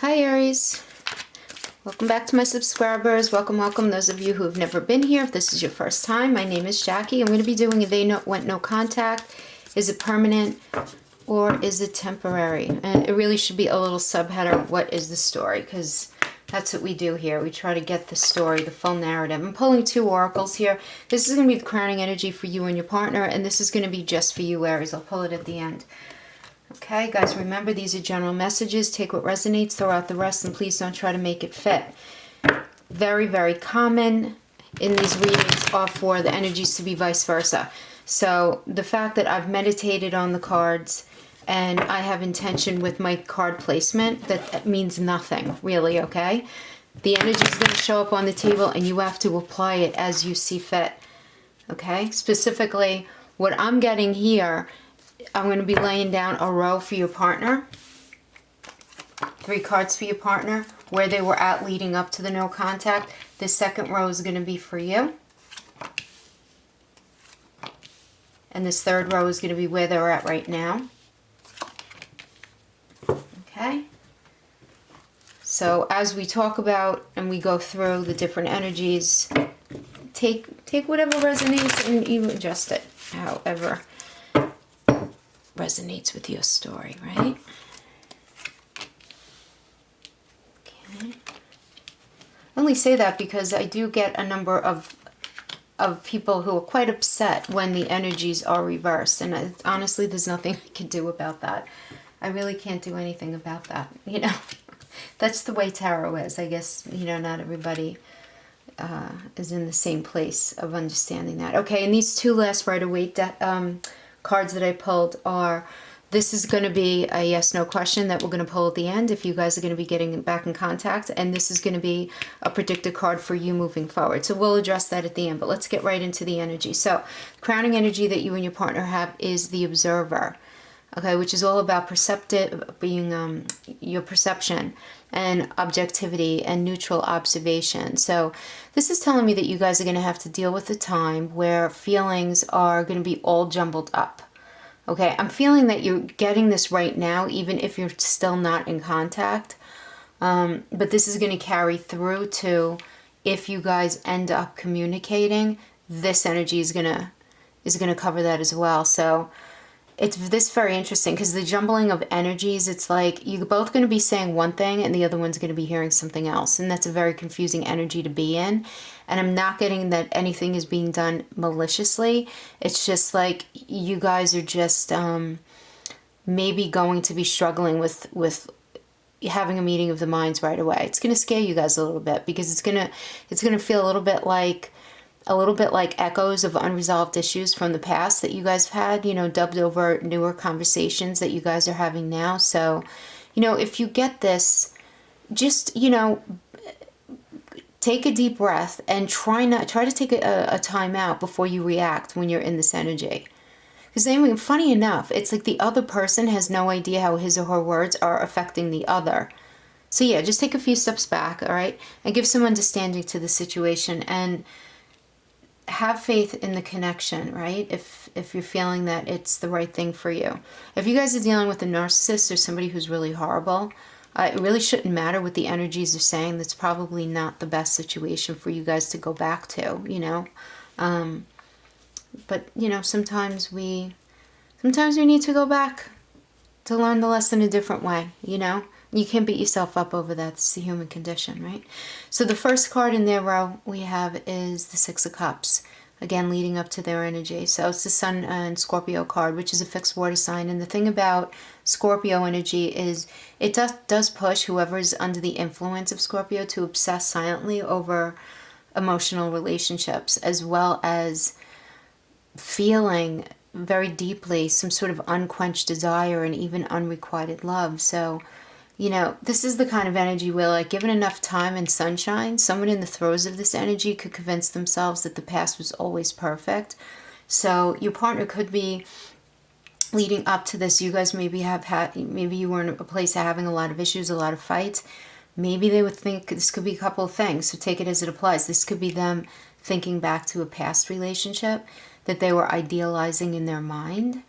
Hi Aries, welcome back to my subscribers. Welcome those of you who have never been here. If this is your first time, my name is Jackie. I'm going to be doing a they went no contact. Is it permanent or is it temporary? And it really should be a little subheader, what is the story? Because that's what we do here. We try to get the story, the full narrative. I'm pulling two oracles here. This is going to be the crowning energy for you and your partner, and this is going to be just for you, Aries. I'll pull it at the end. Okay, guys, remember these are general messages. Take what resonates, throw out the rest, and please don't try to make it fit. Very, very common in these readings are for the energies to be vice versa. So the fact that I've meditated on the cards and I have intention with my card placement, that means nothing, really, okay? The energy is going to show up on the table and you have to apply it as you see fit, okay? Specifically, what I'm getting here, I'm going to be laying down a row for your partner. 3 cards for your partner, where they were at leading up to the no contact. The second row is going to be for you. And this third row is going to be where they're at right now. Okay. So as we talk about and we go through the different energies, take whatever resonates and you adjust it however resonates with your story, right? Okay. I only say that because I do get a number of people who are quite upset when the energies are reversed, and honestly there's nothing I can do about that. I really can't do anything about that, you know. That's the way tarot is. I guess, you know, not everybody is in the same place of understanding that. Okay, and these two last Rider-Waite cards that I pulled are, this is going to be a yes/no question that we're going to pull at the end if you guys are going to be getting back in contact, and this is going to be a predictor card for you moving forward. So we'll address that at the end, but let's get right into the energy. So crowning energy that you and your partner have is the Observer, okay, which is all about perceptive, being your perception and objectivity and neutral observation. So this is telling me that you guys are going to have to deal with a time where feelings are going to be all jumbled up. Okay, I'm feeling that you're getting this right now, even if you're still not in contact. But this is going to carry through to if you guys end up communicating, this energy is gonna cover that as well. So it's very interesting because the jumbling of energies, it's like you're both going to be saying one thing and the other one's going to be hearing something else. And that's a very confusing energy to be in. And I'm not getting that anything is being done maliciously. It's just like you guys are just maybe going to be struggling with having a meeting of the minds right away. It's going to scare you guys a little bit because it's going to feel a little bit like echoes of unresolved issues from the past that you guys have had, you know, dubbed over newer conversations that you guys are having now. So, you know, if you get this, just, you know, take a deep breath and try to take a time out before you react when you're in this energy. Because anyway, funny enough, it's like the other person has no idea how his or her words are affecting the other. So yeah, just take a few steps back, all right, and give some understanding to the situation and have faith in the connection, right? If you're feeling that it's the right thing for you. If you guys are dealing with a narcissist or somebody who's really horrible, it really shouldn't matter what the energies are saying. That's probably not the best situation for you guys to go back to, you know. But you know, sometimes we need to go back to learn the lesson a different way, you know. You can't beat yourself up over that. It's the human condition, right? So the first card in their row we have is the Six of Cups. Again, leading up to their energy. So it's the Sun and Scorpio card, which is a fixed water sign. And the thing about Scorpio energy is it does push whoever is under the influence of Scorpio to obsess silently over emotional relationships, as well as feeling very deeply some sort of unquenched desire and even unrequited love. So, you know, this is the kind of energy where, like, given enough time and sunshine, someone in the throes of this energy could convince themselves that the past was always perfect. So your partner could be leading up to this. You guys maybe you were in a place of having a lot of issues, a lot of fights. Maybe they would think this could be a couple of things. So take it as it applies. This could be them thinking back to a past relationship that they were idealizing in their mind.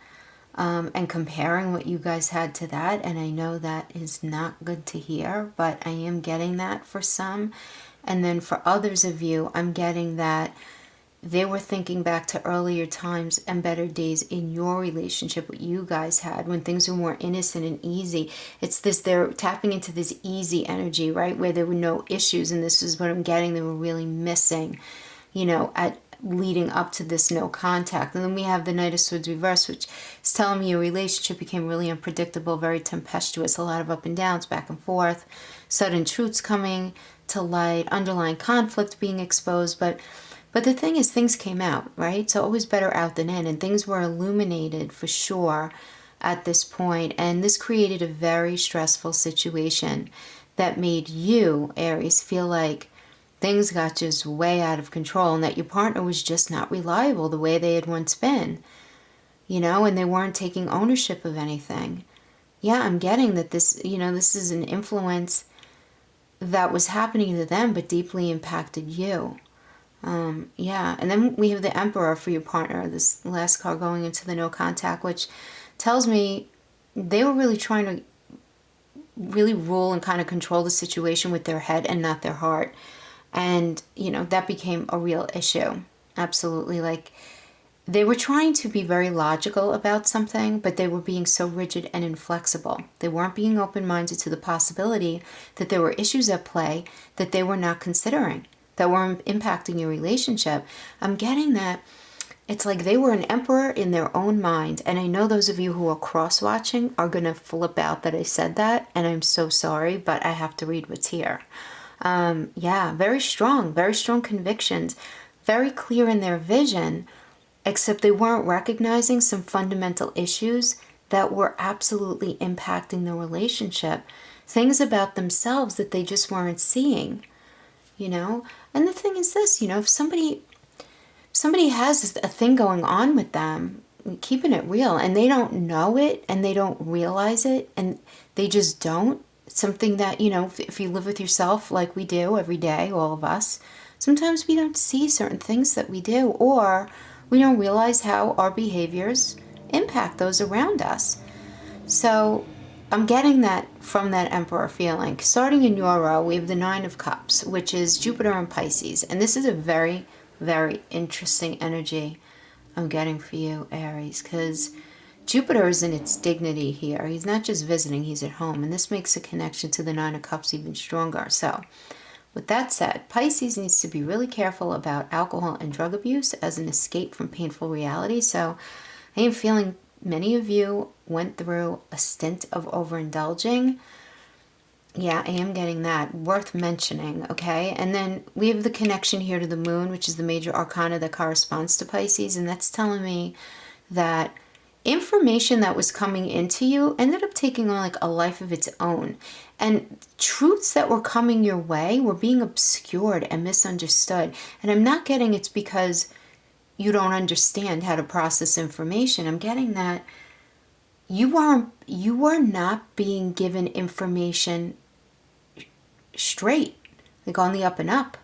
and comparing what you guys had to that. And I know that is not good to hear, but I am getting that for some. And then for others of you, I'm getting that they were thinking back to earlier times and better days in your relationship, what you guys had when things were more innocent and easy. It's this, they're tapping into this easy energy, right? Where there were no issues. And this is what I'm getting. They were really missing, you know, at leading up to this no contact. And then we have the Knight of Swords reverse, which is telling me your relationship became really unpredictable, very tempestuous, a lot of up and downs, back and forth, sudden truths coming to light, underlying conflict being exposed. But the thing is, things came out, right? So always better out than in. And things were illuminated for sure at this point. And this created a very stressful situation that made you, Aries, feel like things got just way out of control and that your partner was just not reliable the way they had once been, you know, and they weren't taking ownership of anything. Yeah, I'm getting that this, you know, this is an influence that was happening to them but deeply impacted you. Yeah, and then we have the Emperor for your partner, this last card going into the no contact, which tells me they were really trying to really rule and kind of control the situation with their head and not their heart. And, you know, that became a real issue. Absolutely. Like, they were trying to be very logical about something, but they were being so rigid and inflexible. They weren't being open-minded to the possibility that there were issues at play that they were not considering, that were impacting your relationship. I'm getting that it's like they were an emperor in their own mind. And I know those of you who are cross-watching are going to flip out that I said that. And I'm so sorry, but I have to read what's here. Yeah, very strong convictions, very clear in their vision, except they weren't recognizing some fundamental issues that were absolutely impacting the relationship. Things about themselves that they just weren't seeing, you know? And the thing is this, you know, if somebody has a thing going on with them, keeping it real, and they don't know it and they don't realize it and they just don't, something that, you know, if you live with yourself like we do every day, all of us, sometimes we don't see certain things that we do, or we don't realize how our behaviors impact those around us. So I'm getting that from that Emperor feeling. Starting in your row, we have the Nine of Cups, which is Jupiter and Pisces. And this is a very, very interesting energy I'm getting for you, Aries, because Jupiter is in its dignity here. He's not just visiting, he's at home. And this makes the connection to the Nine of Cups even stronger. So with that said, Pisces needs to be really careful about alcohol and drug abuse as an escape from painful reality. So I am feeling many of you went through a stint of overindulging. Yeah, I am getting that. Worth mentioning, okay? And then we have the connection here to the moon, which is the major arcana that corresponds to Pisces. And that's telling me that information that was coming into you ended up taking on like a life of its own. And truths that were coming your way were being obscured and misunderstood. And I'm not getting it's because you don't understand how to process information. I'm getting that you are not being given information straight, like on the up and up.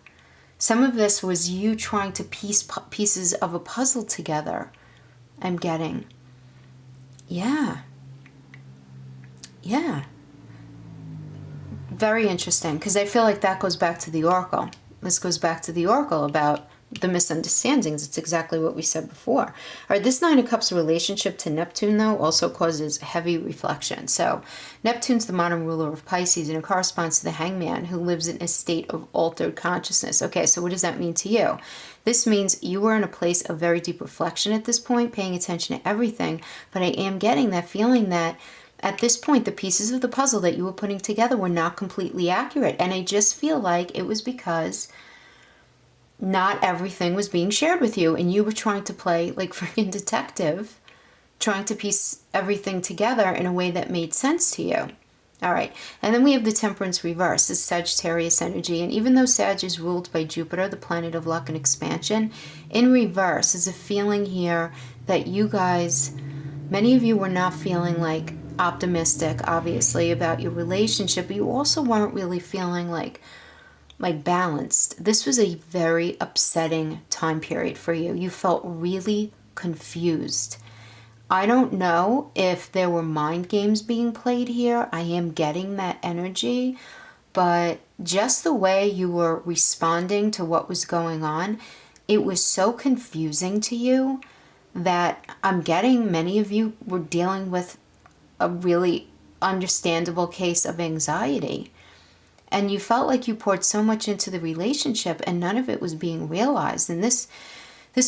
Some of this was you trying to piece pieces of a puzzle together. I'm getting. Yeah. Very interesting, because I feel like that goes back to the Oracle. This goes back to the Oracle about the misunderstandings. It's exactly what we said before. All right, this Nine of Cups relationship to Neptune, though, also causes heavy reflection. So Neptune's the modern ruler of Pisces, and it corresponds to the hangman who lives in a state of altered consciousness. Okay, so what does that mean to you? This means you were in a place of very deep reflection at this point, paying attention to everything, but I am getting that feeling that at this point, the pieces of the puzzle that you were putting together were not completely accurate. And I just feel like it was because not everything was being shared with you, and you were trying to play like freaking detective, trying to piece everything together in a way that made sense to you. All right, and then we have the Temperance reverse, this Sagittarius energy, and even though Sag is ruled by Jupiter, the planet of luck and expansion, in reverse is a feeling here that you guys, many of you were not feeling like optimistic, obviously, about your relationship, but you also weren't really feeling like balanced. This was a very upsetting time period for you. You felt really confused. I don't know if there were mind games being played here. I am getting that energy, but just the way you were responding to what was going on, it was so confusing to you that I'm getting many of you were dealing with a really understandable case of anxiety. And you felt like you poured so much into the relationship and none of it was being realized. And this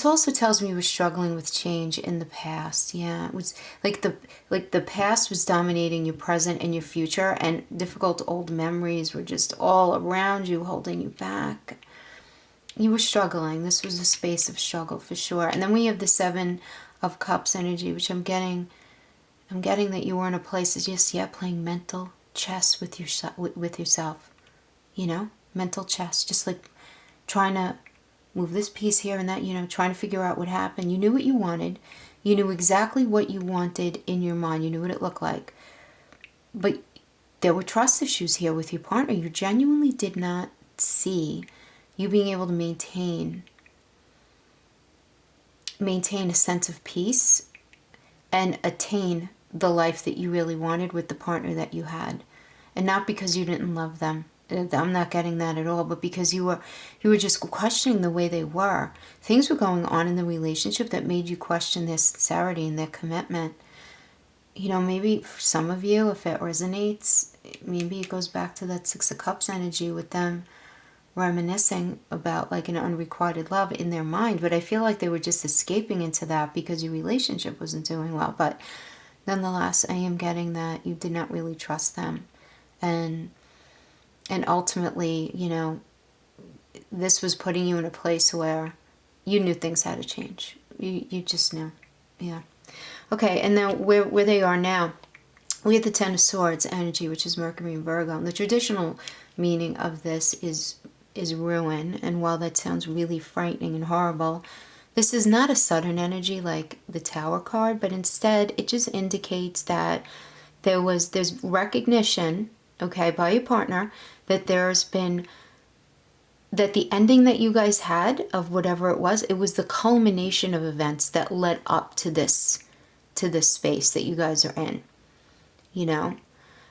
also tells me you were struggling with change in the past. Yeah, it was like the past was dominating your present and your future, and difficult old memories were just all around you, holding you back. You were struggling. This was a space of struggle for sure. And then we have the Seven of Cups energy, which I'm getting that you were in a place of just playing mental chess with yourself. You know, mental chess, just like trying to move this piece here and that, trying to figure out what happened. You knew what you wanted. You knew exactly what you wanted in your mind. You knew what it looked like. But there were trust issues here with your partner. You genuinely did not see you being able to maintain a sense of peace and attain the life that you really wanted with the partner that you had. And not because you didn't love them. I'm not getting that at all, but because you were just questioning the way they were. Things were going on in the relationship that made you question their sincerity and their commitment. Maybe for some of you, if it resonates, maybe it goes back to that Six of Cups energy with them reminiscing about like an unrequited love in their mind. But I feel like they were just escaping into that because your relationship wasn't doing well. But nonetheless, I am getting that you did not really trust them. And ultimately, this was putting you in a place where you knew things had to change. You just knew. Yeah. Okay, and now where they are now, we have the Ten of Swords energy, which is Mercury and Virgo. And the traditional meaning of this is ruin. And while that sounds really frightening and horrible, this is not a sudden energy like the Tower card, but instead it just indicates that there's recognition, okay, by your partner, that that the ending that you guys had of whatever it was the culmination of events that led up to this space that you guys are in.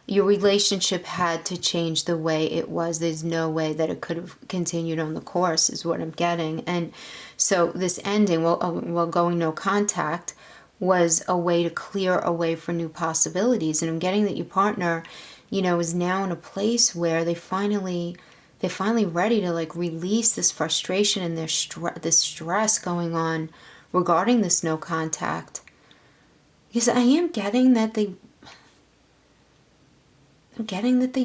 Your relationship had to change the way it was. There's no way that it could have continued on the course, is what I'm getting. And so this ending, well, going no contact, was a way to clear a way for new possibilities. And I'm getting that your partner, is now in a place where they're finally ready to like release this frustration and this stress going on regarding this no contact. Because I am getting that they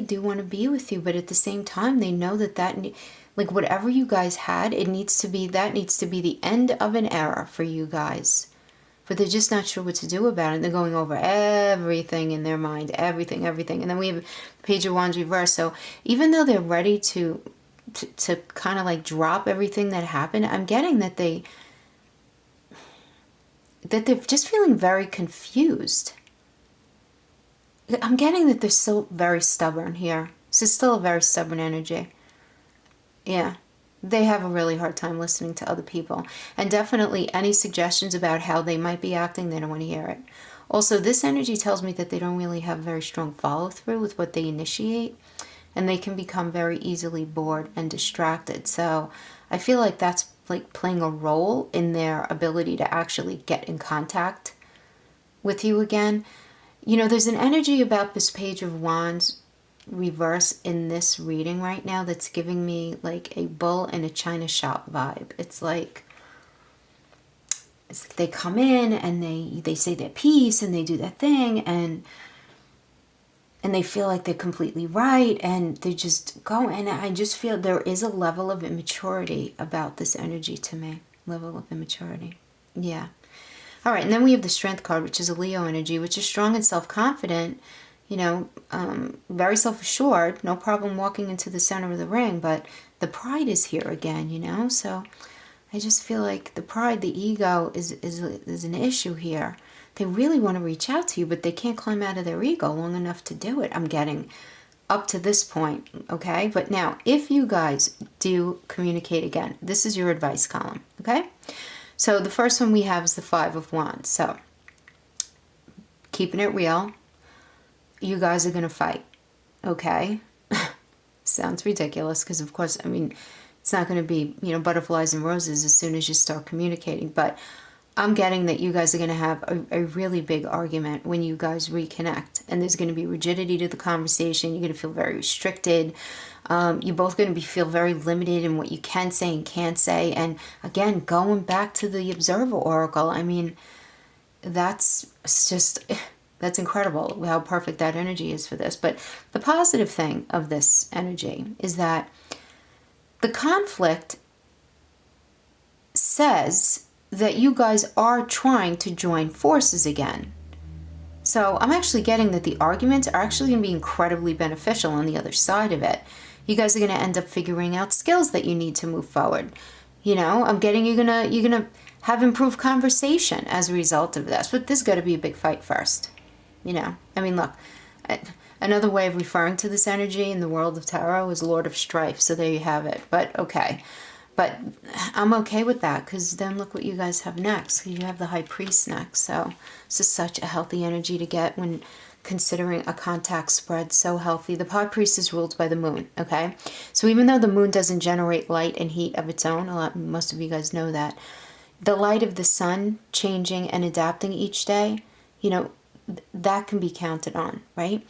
do want to be with you, but at the same time they know that like whatever you guys had, that needs to be the end of an era for you guys. But they're just not sure what to do about it. They're going over everything in their mind, everything. And then we have Page of Wands reverse. So even though they're ready to kind of like drop everything that happened, I'm getting that they're just feeling very confused. I'm getting that they're still very stubborn here. This is still a very stubborn energy. Yeah. They have a really hard time listening to other people. And definitely any suggestions about how they might be acting, they don't want to hear it. Also, this energy tells me that they don't really have very strong follow-through with what they initiate. And they can become very easily bored and distracted. So I feel like that's like playing a role in their ability to actually get in contact with you again. There's an energy about this Page of Wands reverse in this reading right now that's giving me like a bull in a china shop vibe. It's like they come in and they say their piece and they do their thing and they feel like they're completely right and they just go, and I just feel there is a level of immaturity about this energy to me. Level of immaturity. Yeah. All right, and then we have the Strength card, which is a Leo energy, which is strong and self-confident, very self-assured, no problem walking into the center of the ring, but the pride is here again, so I just feel like the pride, the ego is an issue here. They really want to reach out to you, but they can't climb out of their ego long enough to do it, I'm getting, up to this point, okay? But now, if you guys do communicate again, this is your advice column, okay? So the first one we have is the Five of Wands. So keeping it real, you guys are going to fight, okay? Sounds ridiculous because, of course, I mean, it's not going to be, you know, butterflies and roses as soon as you start communicating. But I'm getting that you guys are going to have a really big argument when you guys reconnect. And there's going to be rigidity to the conversation. You're going to feel very restricted. You're both going to feel very limited in what you can say and can't say. And again, going back to the Observer Oracle, I mean, that's incredible how perfect that energy is for this. But the positive thing of this energy is that the conflict says that you guys are trying to join forces again. So I'm actually getting that the arguments are actually going to be incredibly beneficial on the other side of it. You guys are going to end up figuring out skills that you need to move forward. You know, I'm getting you're gonna have improved conversation as a result of this. But there's got to be a big fight first. You know, I mean, look, another way of referring to this energy in the world of tarot is Lord of Strife. So there you have it. But okay. But I'm okay with that because then look what you guys have next. You have the High Priest next. So this is such a healthy energy to get when considering a contact spread. So healthy. The High Priest is ruled by the moon, okay? So even though the moon doesn't generate light and heat of its own, most of you guys know that, the light of the sun changing and adapting each day, you know, that can be counted on, right?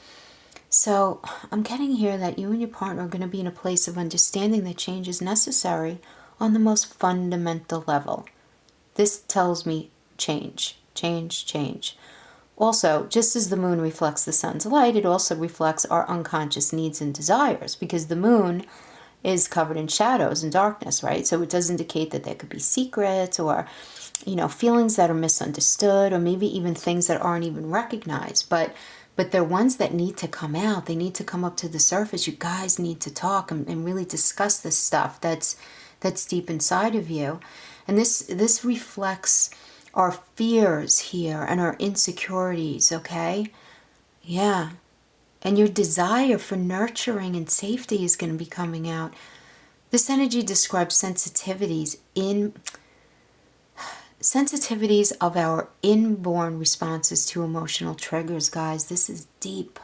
So I'm getting here that you and your partner are going to be in a place of understanding that change is necessary on the most fundamental level. This tells me change, change, change. Also, just as the moon reflects the sun's light, it also reflects our unconscious needs and desires because the moon is covered in shadows and darkness, right? So it does indicate that there could be secrets or, you know, feelings that are misunderstood or maybe even things that aren't even recognized. But they're ones that need to come out. They need to come up to the surface. You guys need to talk and really discuss this stuff that's deep inside of you. And this reflects our fears here and our insecurities, okay? Yeah. And your desire for nurturing and safety is going to be coming out. This energy describes sensitivities of our inborn responses to emotional triggers, guys. This is deep.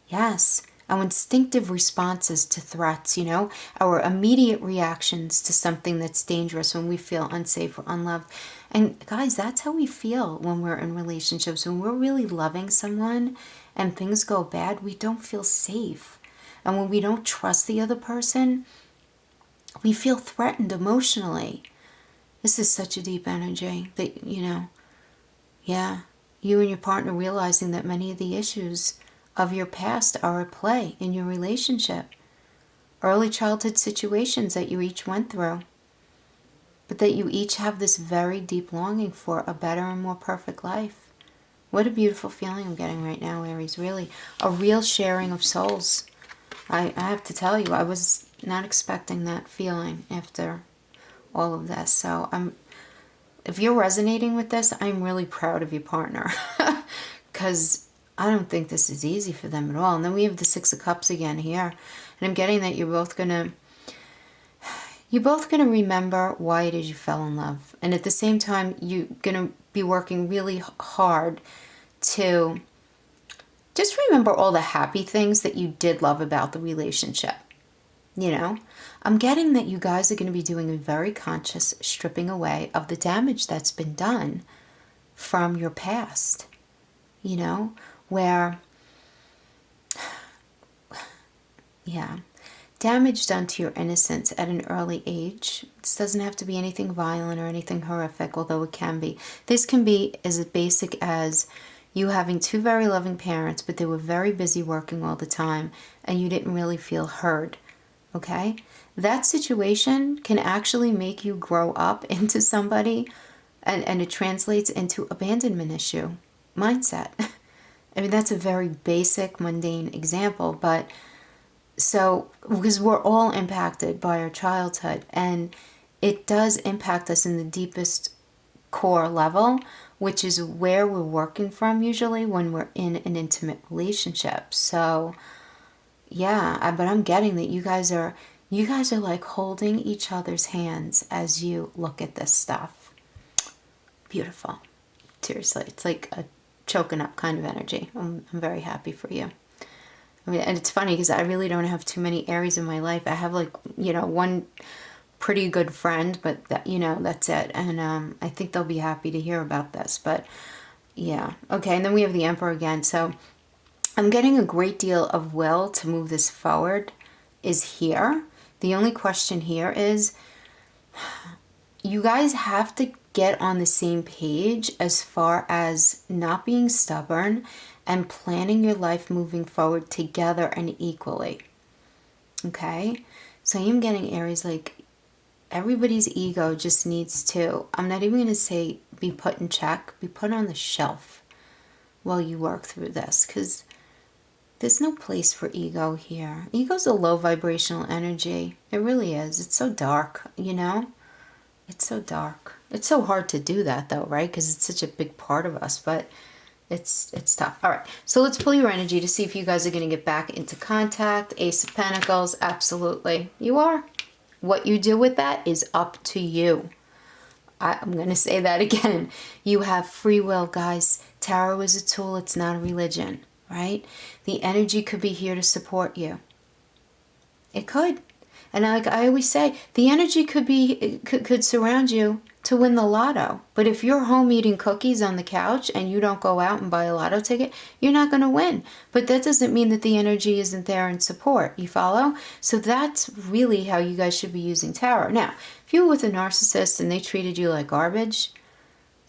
Yes. Our instinctive responses to threats, you know, our immediate reactions to something that's dangerous when we feel unsafe or unloved. And guys, that's how we feel when we're in relationships. When we're really loving someone and things go bad, we don't feel safe. And when we don't trust the other person, we feel threatened emotionally. This is such a deep energy that, you know, yeah, you and your partner realizing that many of the issues of your past are at play in your relationship. Early childhood situations that you each went through. But that you each have this very deep longing for a better and more perfect life. What a beautiful feeling I'm getting right now, Aries. Really, a real sharing of souls. I have to tell you, I was not expecting that feeling after all of this. So if you're resonating with this, I'm really proud of your partner. Because I don't think this is easy for them at all. And then we have the Six of Cups again here. And I'm getting that you're both going to remember why it is you fell in love. And at the same time, you're going to be working really hard to just remember all the happy things that you did love about the relationship. You know, I'm getting that you guys are going to be doing a very conscious stripping away of the damage that's been done from your past. You know, where, yeah, damage done to your innocence at an early age. This doesn't have to be anything violent or anything horrific, although it can be. This can be as basic as you having two very loving parents, but they were very busy working all the time, and you didn't really feel heard, okay? That situation can actually make you grow up into somebody, and it translates into abandonment issue mindset. I mean, that's a very basic, mundane example, but so, because we're all impacted by our childhood, and it does impact us in the deepest core level, which is where we're working from usually when we're in an intimate relationship. So, yeah, but I'm getting that you guys are like holding each other's hands as you look at this stuff. Beautiful. Seriously, it's like choking up kind of energy. I'm very happy for you. I mean, and it's funny because I really don't have too many Aries in my life. I have like, you know, one pretty good friend, but that, you know, that's it. And I think they'll be happy to hear about this. But yeah, okay. And then we have the Emperor again. So I'm getting a great deal of will to move this forward is here. The only question here is you guys have to get on the same page as far as not being stubborn and planning your life moving forward together and equally. Okay? So I am getting Aries, like everybody's ego just needs to, I'm not even going to say be put in check, be put on the shelf while you work through this, because there's no place for ego here. Ego's a low vibrational energy. It really is. It's so dark, you know? It's so dark. It's so hard to do that though, right? Because it's such a big part of us, but it's tough. All right, so let's pull your energy to see if you guys are going to get back into contact. Ace of Pentacles, absolutely. You are. What you do with that is up to you. I'm going to say that again. You have free will, guys. Tarot is a tool. It's not a religion, right? The energy could be here to support you. It could. And like I always say, the energy could surround you to win the lotto. But if you're home eating cookies on the couch and you don't go out and buy a lotto ticket, you're not going to win. But that doesn't mean that the energy isn't there in support. You follow? So that's really how you guys should be using tarot. Now, if you were with a narcissist and they treated you like garbage,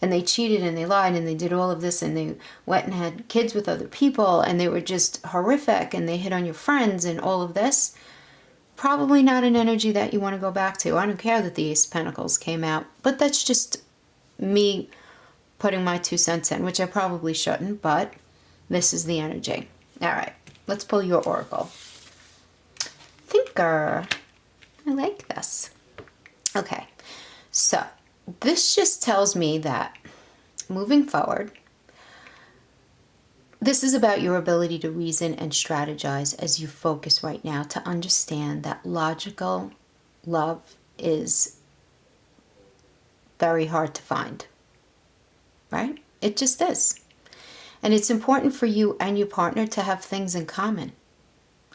and they cheated and they lied and they did all of this and they went and had kids with other people and they were just horrific and they hit on your friends and all of this, probably not an energy that you want to go back to. I don't care that the Ace of Pentacles came out, but that's just me putting my 2 cents in, which I probably shouldn't, but this is the energy. All right, let's pull your oracle. Thinker. I like this. Okay, so this just tells me that moving forward, this is about your ability to reason and strategize as you focus right now to understand that logical love is very hard to find, right? It just is. And it's important for you and your partner to have things in common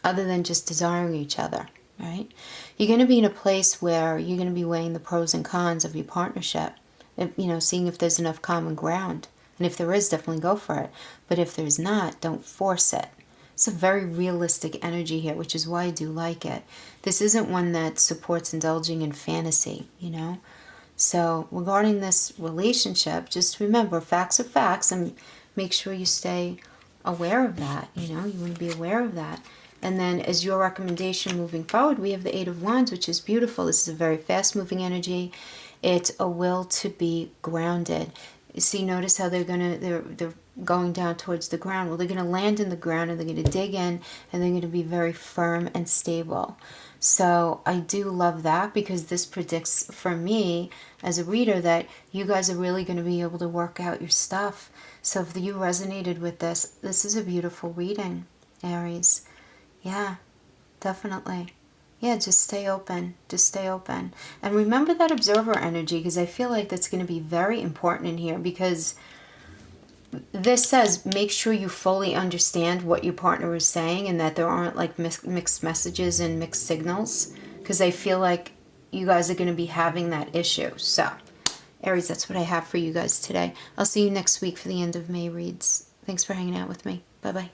other than just desiring each other, right? You're going to be in a place where you're going to be weighing the pros and cons of your partnership, you know, seeing if there's enough common ground. And if there is, definitely go for it. But if there's not, don't force it. It's a very realistic energy here, which is why I do like it. This isn't one that supports indulging in fantasy, you know? So regarding this relationship, just remember, facts are facts, and make sure you stay aware of that, you know? You want to be aware of that. And then as your recommendation moving forward, we have the Eight of Wands, which is beautiful. This is a very fast-moving energy. It's a will to be grounded. You see, notice how they're going down towards the ground. Well, they're going to land in the ground and they're going to dig in and they're going to be very firm and stable. So I do love that because this predicts for me as a reader that you guys are really going to be able to work out your stuff. So if you resonated with this, this is a beautiful reading, Aries. Yeah, definitely. Yeah, just stay open. Just stay open. And remember that observer energy, because I feel like that's going to be very important in here, because this says make sure you fully understand what your partner is saying and that there aren't like mixed messages and mixed signals, because I feel like you guys are going to be having that issue. So, Aries, that's what I have for you guys today. I'll see you next week for the end of May reads. Thanks for hanging out with me. Bye-bye.